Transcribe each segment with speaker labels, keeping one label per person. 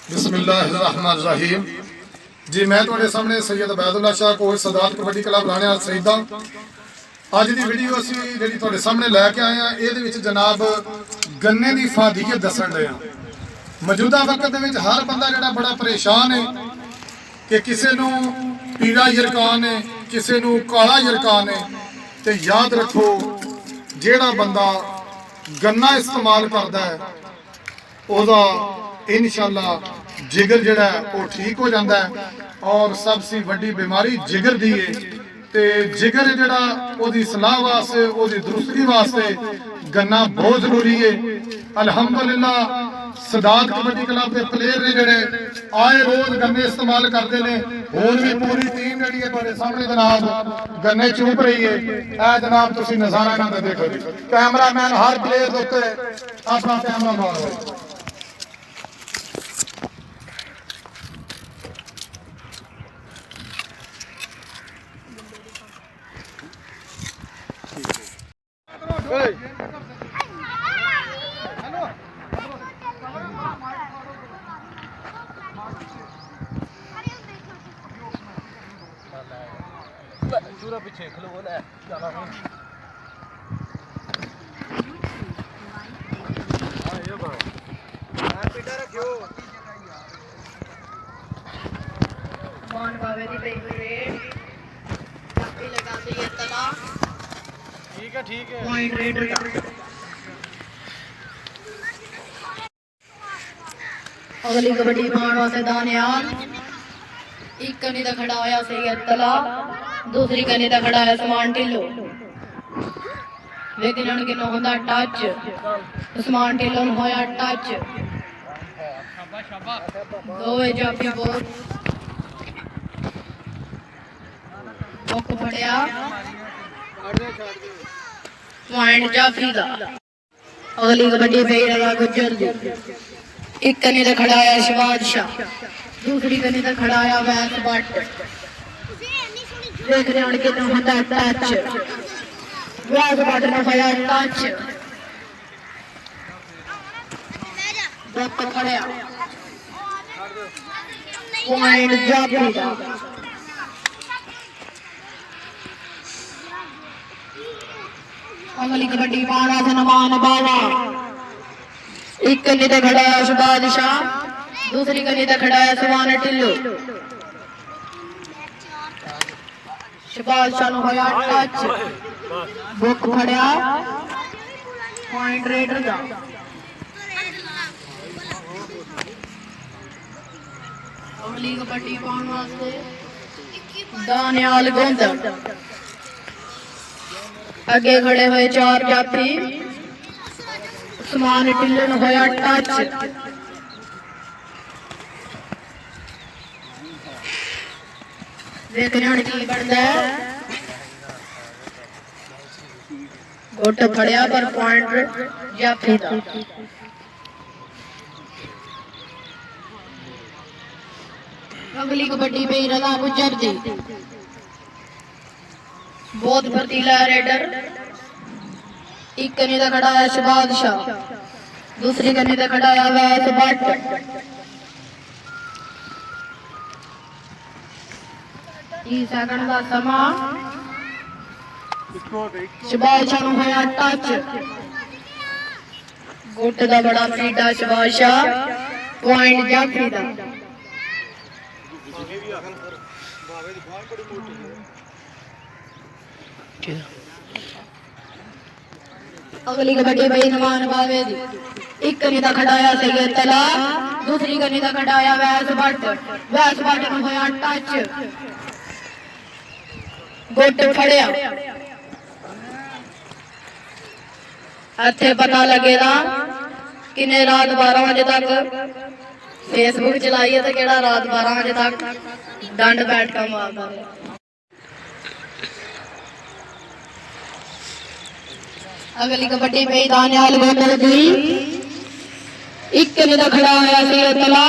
Speaker 1: बिस्मिल्लाहिर्रहमानिर्रहीम। जी मैं तुहाडे सामने सैयद अबैदुल्ला शाह कोच सदात कबड्डी क्लब लाने वाला शहीदा अज की वीडियो असी जी तुहाडे सामने लैके आए हैं। ये जनाब गन्ने की फादीयत दसन रहे हैं। मौजूदा वक्त हर बंदा जो बड़ा परेशान है कि किसी को पीला यरकान है, किसी को काला यरकान है। तो याद रखो जेड़ा बंदा गन्ना इस्तेमाल करता है ओदा इंशाअल्लाह जिगर जड़ा वो ठीक हो जाता है। और सबसे वड्डी बीमारी जिगर दी है। तो जिगर जड़ा ओदी सलाह वास्ते ओदी दुरुस्ती वास्ते गन्ना बहुत जरूरी है। अल्हम्दुलिल्लाह सदात कबड्डी क्लब के प्लेयर ने जड़े आए रोज गन्ने इस्तेमाल करते हैं। होर भी पूरी टीम जी है सामने जनाब गन्ने चूप रही है। ए जनाब तुम नजारा ना देखो जी, कैमरामैन हर प्लेयर के उत्ते अपना कैमरा मारो।
Speaker 2: पूरा पीछे खलो ना जाना है। हां ये भाई आप पीटा रखियो
Speaker 3: कौन बावे दी फेवरेट काफी लगा दी है तना।
Speaker 2: ठीक है
Speaker 3: पॉइंट रेडर का अगली कबड्डी मारवा से दानियाल एक कनी दा खड़ा होया सैयद तला, दूसरी कनी दा खड़ा है उस्मान ढिल्लो। लेकिन उनके नो होंदा टच, उस्मान ढिल्लो नु होया टच। दोवे जाफी बोल मुक फड़िया पॉइंट जाफी दा। अगली कबड्डी पे लगा गुजर दी। एक कनी दा खड़ा है शबाद शाह, दूसरी कनी दा खड़ा है वैस बट। देख रहे हैं उनके नो होंदा टच, वैस बट नु होया टच। मुक फड़िया पॉइंट जाफी दा। अगली कबड्डी मारा सनमान बावा। एक कनी ते खड़ा है शबाद शाह, दूसरी कनी ते खड़ा है उस्मान ढिल्लो। शबाद शाह नु होया टच, बुक फड़िया पॉइंट रेडर दा। अगली कबड्डी पाउन वास्ते दानियाल गोंदर। अगे खड़े हुए चार जाफी, उस्मान ढिल्लो नु होया टच। देख रहे हैं की बनता है। गुट फड़िया पर पॉइंट जाफी दा। अगली कबड्डी पे रला गुजर दी। बहुत फर्तीला रेडर। एक कनी दा खड़ा है शबाद शाह, दूसरी कनी दा खड़ा है वैस बट। 30 सेकंड का समा। शबाद शाह नु होया टच, गुट दा बड़ा फीडा शबाद शाह पॉइंट जाफी दा। अगली कबड्डी भाई नमान बावे दी। एक कनी दा खड़ा है सैयद तला, दूसरी कनी दा खड़ा है वैस बट। वैस बट नु होया टच, गुट फड़िया। इत्थे पता लगेगा किन्ने रात 12 बजे तक फेसबुक चलाई है तो केड़ा रात 12 बजे तक डंड बैठका मारदा है। अगली कबड्डी पे दानियाल गोंदर दी। एक कनी दा खड़ा होया सैयद तला,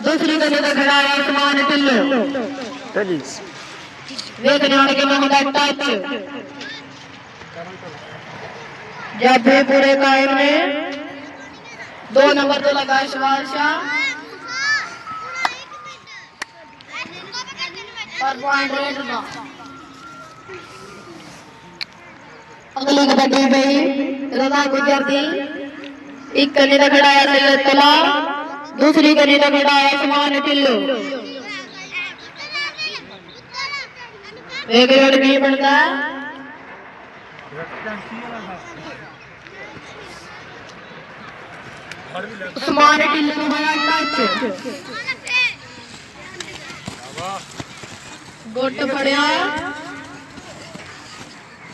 Speaker 3: दूसरी कनी दा खड़ा है उस्मान ढिल्लो। देखने वाले के होंदा टच, जब भी पूरे कायम ने 2 नंबर तो लगा शबाद शाह, पर पॉइंट रेट का अगली कबड्डी गई रजा गुजर दी एक कनी का खड़ाया सैयद तला दूसरी कनी का खड़ाया समान टिल्लू एक रेड नहीं बनता समान टिल्लू बड़ा टच गुट फड़िया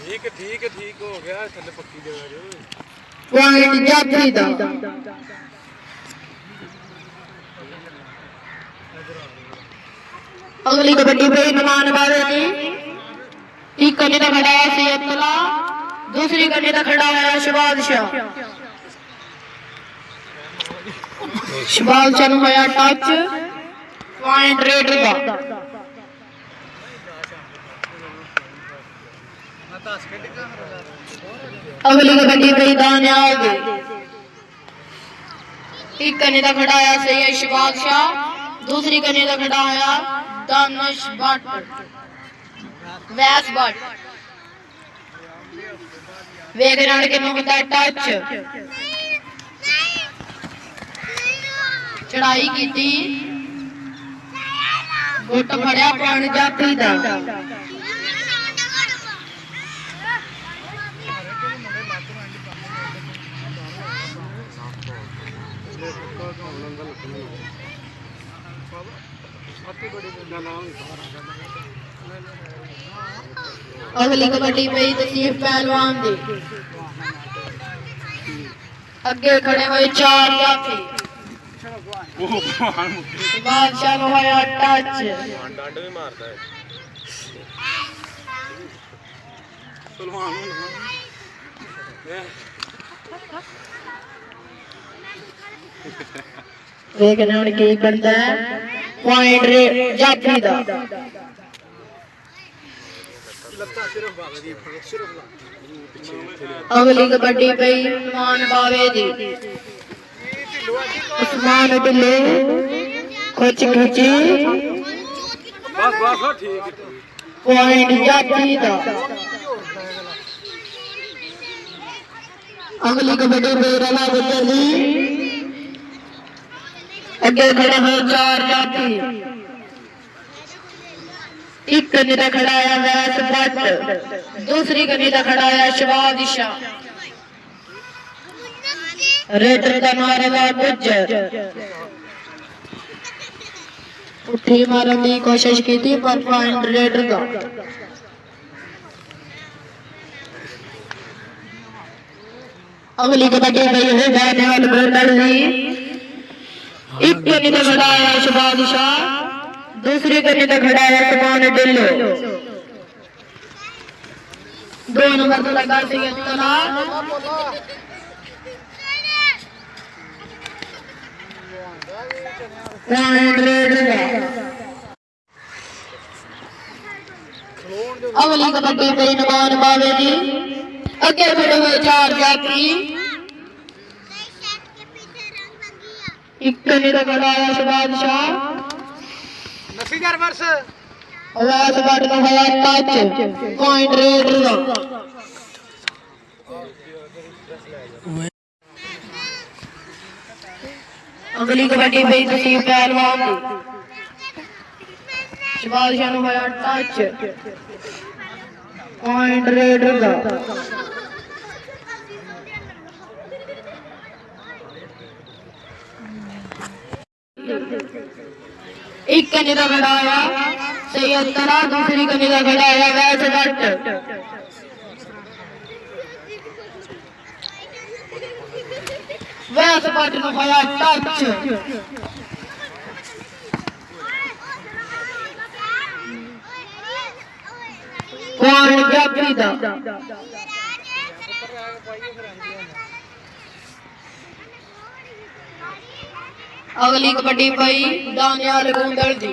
Speaker 2: ठीक हो गया थल्ले पक्की जगह जो
Speaker 3: पॉइंट जाफरी दा अगली कबड्डी पे नुमान बावे की एक कनी का खड़ा है सैयद तला दूसरी कनी का खड़ा है शबाज शाह शबाज शाह नु होया टच पॉइंट रेड दा अगली कबड्डी पे दानियाल दी एक कनी का खड़ा है सैयद शबाज शाह दूसरी कनी का खड़ा है दानिश भट्ट वैस भट्ट वेग राउंड के मुंह का टच चढ़ाई की थी गुट फड़िया पॉइंट जाफरी दा अगली कबड्डी पई तसीफ पहलवान दी अगे खड़े हुए चार जाफी बादशाह नु होया टच
Speaker 2: डंड भी मारता है
Speaker 3: देखने हुन की करता है पॉइंट रे जाफरी दा अगली कबड्डी पे मान बावे दी उस्मान टिल्लू कुछ खिची
Speaker 2: बस ठीक है
Speaker 3: पॉइंट जाफरी दा अगली कबड्डी पे रला गुजरली अगे खड़े हो चार जाफी एक कनी का खड़ा है वैस भट्ट दूसरी कनी का खड़ा है शबाज शाह रेडर का मारेगा गुजर उठी मारने की कोशिश की थी पर पॉइंट रेडर का अगली कबड्डी गई है दानियाल गोंडल जी एक कनी का खड़ा है शबाज शाह दूसरी कनी का खड़ा है समान टिल्लू दो नंबर तो लगा सैयद तला पॉइंट रेड अगली कबड्डी पे नुमान बावे जी अगे खड़े हुए चार जाफी एक कनी का खड़ा है शबाज शाह
Speaker 2: नसीगर वर्ष
Speaker 3: वैस भट्ट का होया टच पॉइंट रेड दा अगली कबड्डी पे तसीफ पहलवान शबाज शाह नु होया टच पॉइंट रेड दा एक कनी का खड़ा है सैयद तला दूसरी कनी का खड़ा है वैस भट्ट वैस भट्ट नु होया टच पॉइंट जाफरी दा अगली कबड्डी पई दानियाल गोंदल दी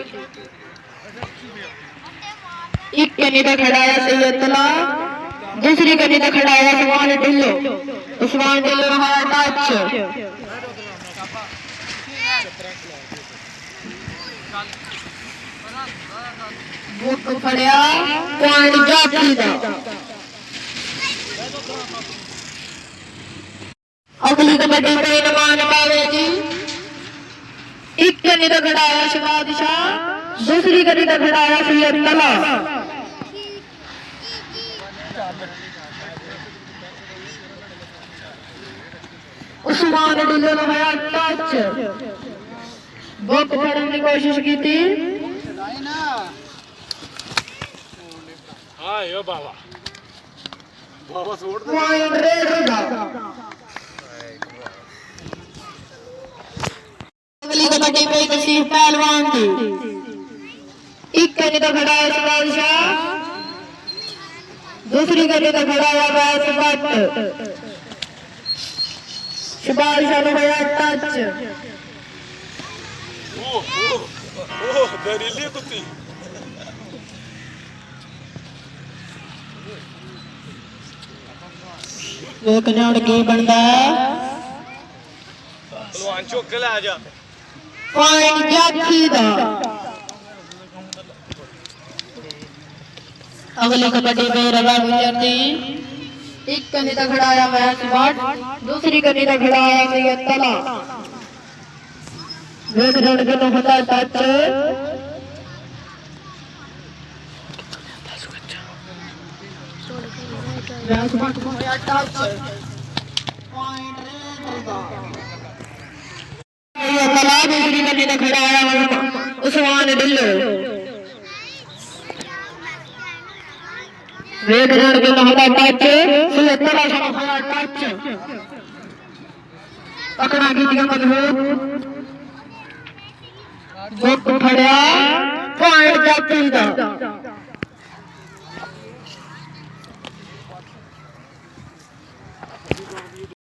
Speaker 3: एक कनी का खड़ा है सैयद तला दूसरी कनी का खड़ा है उस्मान टिल्लू रहा टच ਬੁੱਕ ਫੜਿਆ ਪੁਆਇੰਟ ਜਾਫੀ ਦਾ। ਅਗਲੀ ਕਬੱਡੀ ਕੋਈ ਨਮਾਨ ਪਾਵੇ ਜੀ। ਇੱਕ ਕੰਨੀ ਦਾ ਖੜਾਇਆ ਸ਼ਿਵਾਦ ਸ਼ਾਹ, ਦੂਸਰੀ ਕੰਨੀ ਦਾ ਖੜਾਇਆ ਸੈਯਦ ਤਲਾ। ਉਸਮਾਨ ਢਿੱਲੋਂ ਨੂੰ ਹੋਇਆ ਟੱਚ, ਬੁੱਕ ਫੜਨ ਦੀ ਕੋਸ਼ਿਸ਼ ਕੀਤੀ।
Speaker 2: ਆਇਓ ਬਾਬਾ ਬਾਬਾ ਸੋੜ ਦੇ
Speaker 3: ਪੁਆਇੰਟ ਰੇਡ ਦਾ। ਅਗਲੀ ਕਬੱਡੀ ਪਈ ਤਸੀਹ ਪਹਿਲਵਾਨ ਦੀ। ਇੱਕ ਕੰਨੀ ਦਾ ਖੜਾਇਆ ਸ਼ਿਵਾਦ ਸ਼ਾਹ, दूसरी गली का खड़ा हुआ बैस भट्ट। शिबाज शाह होया टच।
Speaker 2: ओह दरीली कुत्ती
Speaker 3: देखने हुण की बनदा है।
Speaker 2: पहलवान चुक के ले आ जा।
Speaker 3: पॉइंट जाखी दा। अगली कबड्डी पे रवा गुजरती। एक कनी का खड़ाया बैस भट्ट, दूसरी कनी का खड़ाया सैयद तला। देख जड़ के तो होता टच। बैस भट्ट को होया टच। पॉइंट रेड तला। दूसरी कनी का खड़ाया उस्मान ढिल्लों। वेग जड़ के होता टच। सैयद तला शाह होया टच। पकड़ा कीतियां मजबूत, बुक फड़िया पॉइंट जाफी दा।